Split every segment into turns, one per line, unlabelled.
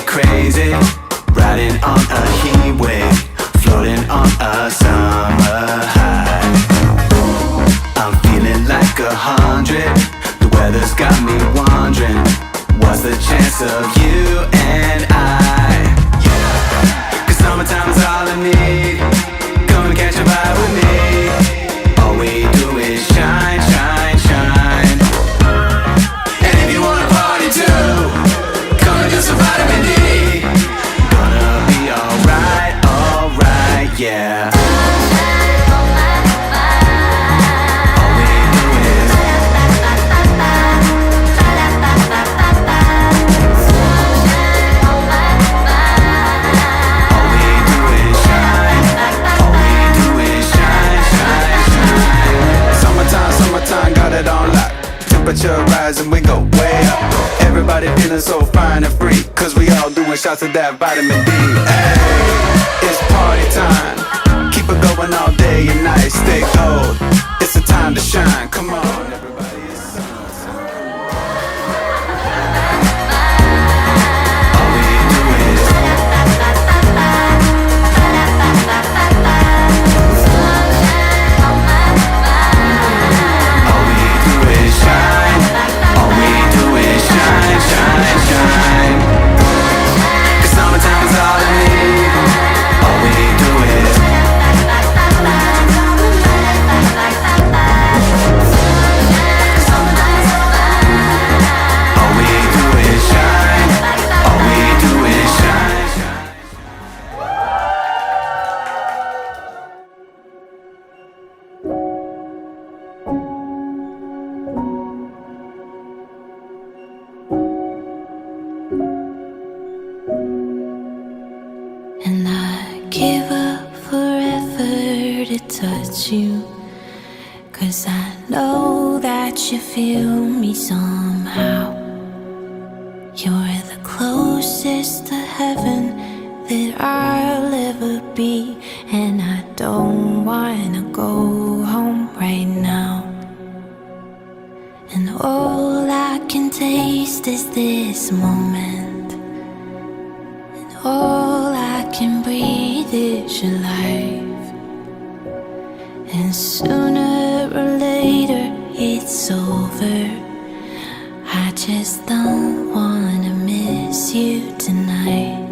Crazy, riding on a heat wave, floating on a summer high. I'm feeling like 100. The weather's got me wondering, what's the chance of you and I? Yeah. 'Cause summertime is all I need. Come and catch a vibe with me. All we do is shine, shine, shine. And if you wanna party too, come and do some vitamin D. Yeah. All we do is shine. All we do is shine, shine, shine. Summertime, got it on lock. Temperature rising, we go way up. Everybody feeling so fine and free, 'cause we all doing shots of that vitamin D. Hey, it's party time. Keep it going all day and night. Stay gold. It's a time to shine. Come on, everybody. It's summer. All we do is all we do is shine. All we do is shine, shine, shine. 'Cause summertime is all I need. All we do is all we do is shine. All we do is shine, shine.
And I give up forever to touch you, 'cause I know that you feel me somehow. You're the closest to heaven that I'll ever be, and I don't wanna go home right now. And all I can taste is this moment, and all I can breathe is your life. And sooner or later it's over. I just don't wanna miss you tonight.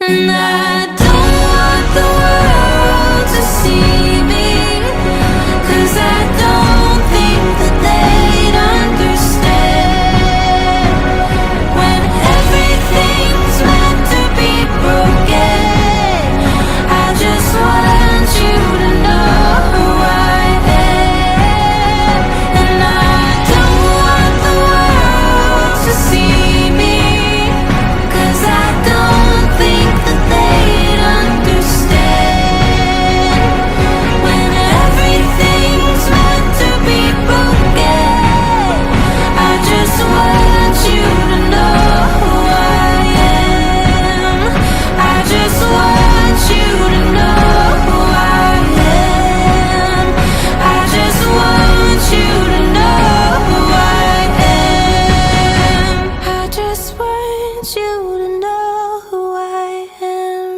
And I don't want the world to see me, 'cause I don't think that they'd understand when everything's meant to be broken. I just want you to know who I am. And I don't want the world to see me, 'cause I don't think that they'd understand when everything's meant to be broken. I just want you to know who I am. I just want you to know who I am. I just want you to know who I am. I just want you to know who I am.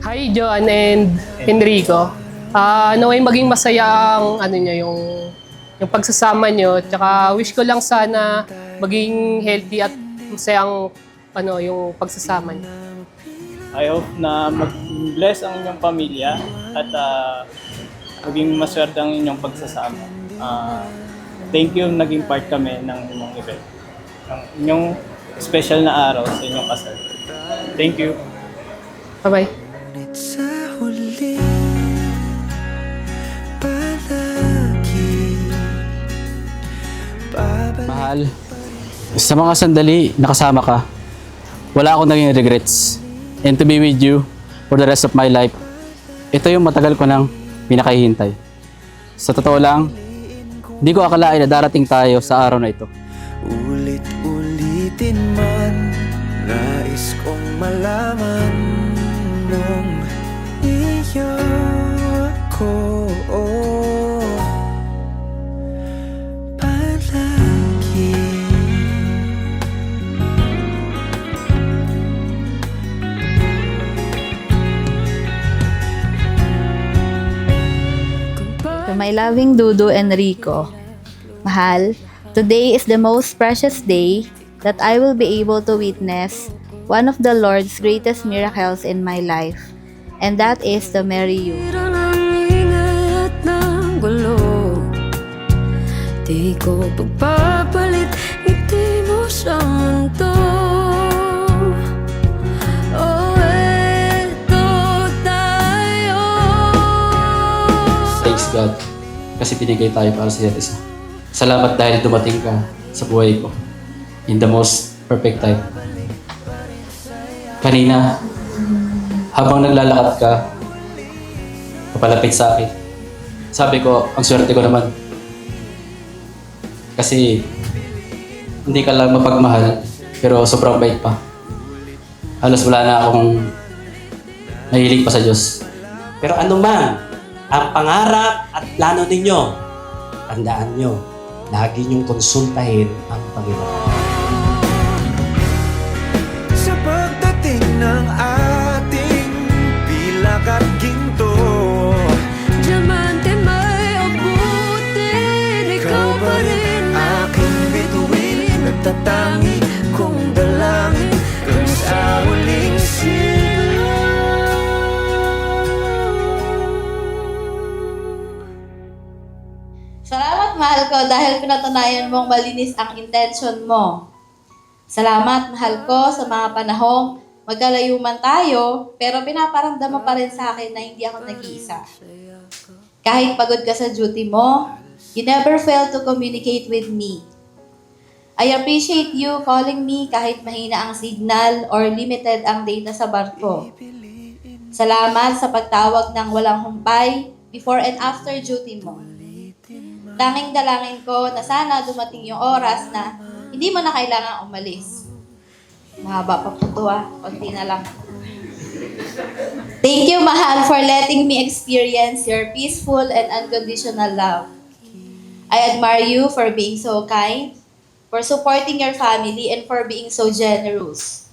Hi John and Enrico. Naway maging masaya ang yung pagsasama nyo. Tsaka wish ko lang sana maging healthy at masayang yung pagsasama niyo.
I hope na mag-bless ang inyong pamilya at maging maswerte ang inyong pagsasama. Thank you, naging part kami ng inyong event. Ng inyong special na araw sa inyong kasal. Thank you.
Bye-bye.
Ngunit sa huli, palagi
Mahal, sa mga sandali nakasama ka, wala akong naging regrets. And to be with you for the rest of my life, ito yung matagal ko nang pinakahihintay. Sa totoo lang, hindi ko akalain na darating tayo sa araw na ito.
ulit-ulitin man, nais kong malaman nung iyo ko palagi.
To my loving Dudu and Rico, Mahal, today is the most precious day that I will be able to witness one of the Lord's greatest miracles in my life, and that is to marry you.
Tira ng ingay at ng gulo, di ko pagpapalit ngiti mo sa mundo. Oh, eto tayo.
Thanks God, kasi binigay tayo para sa isa't isa. Salamat dahil dumating ka sa buhay ko in the most perfect time. Kanina, habang naglalakad ka, papalapit sa akin, sabi ko, ang swerte ko naman. Kasi hindi ka lang mapagmahal, pero sobrang bait pa. Halos wala na akong nahilig pa sa Diyos.
Pero ano man ang pangarap at plano ninyo, tandaan nyo, lagi nyong konsultahin ang Panginoon.
Sa pagdating ng ating pilak at ginto,
Diamante may abutin, ikaw pa rin
aking bituin, nagtatangi kong dalangin kung sa huling siglo.
Salamat, mahal ko, dahil pinatunayan mong malinis ang intention mo. Salamat, mahal ko, sa mga panahong magkalayo man tayo, pero pinaparamdam mo pa rin sa akin na hindi ako nag-iisa. Kahit pagod ka sa duty mo, you never fail to communicate with me. I appreciate you calling me kahit mahina ang signal or limited ang data sa barko. Salamat sa pagtawag ng walang humpay before and after duty mo. Tanging dalangin ko na sana dumating yung oras na hindi mo na kailangan umalis. Mahaba pa po ito konti na lang. Thank you, mahal, for letting me experience your peaceful and unconditional love. I admire you for being so kind, for supporting your family, and for being so generous.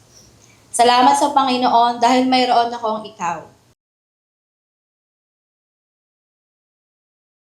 Salamat sa Panginoon dahil mayroon akong ikaw.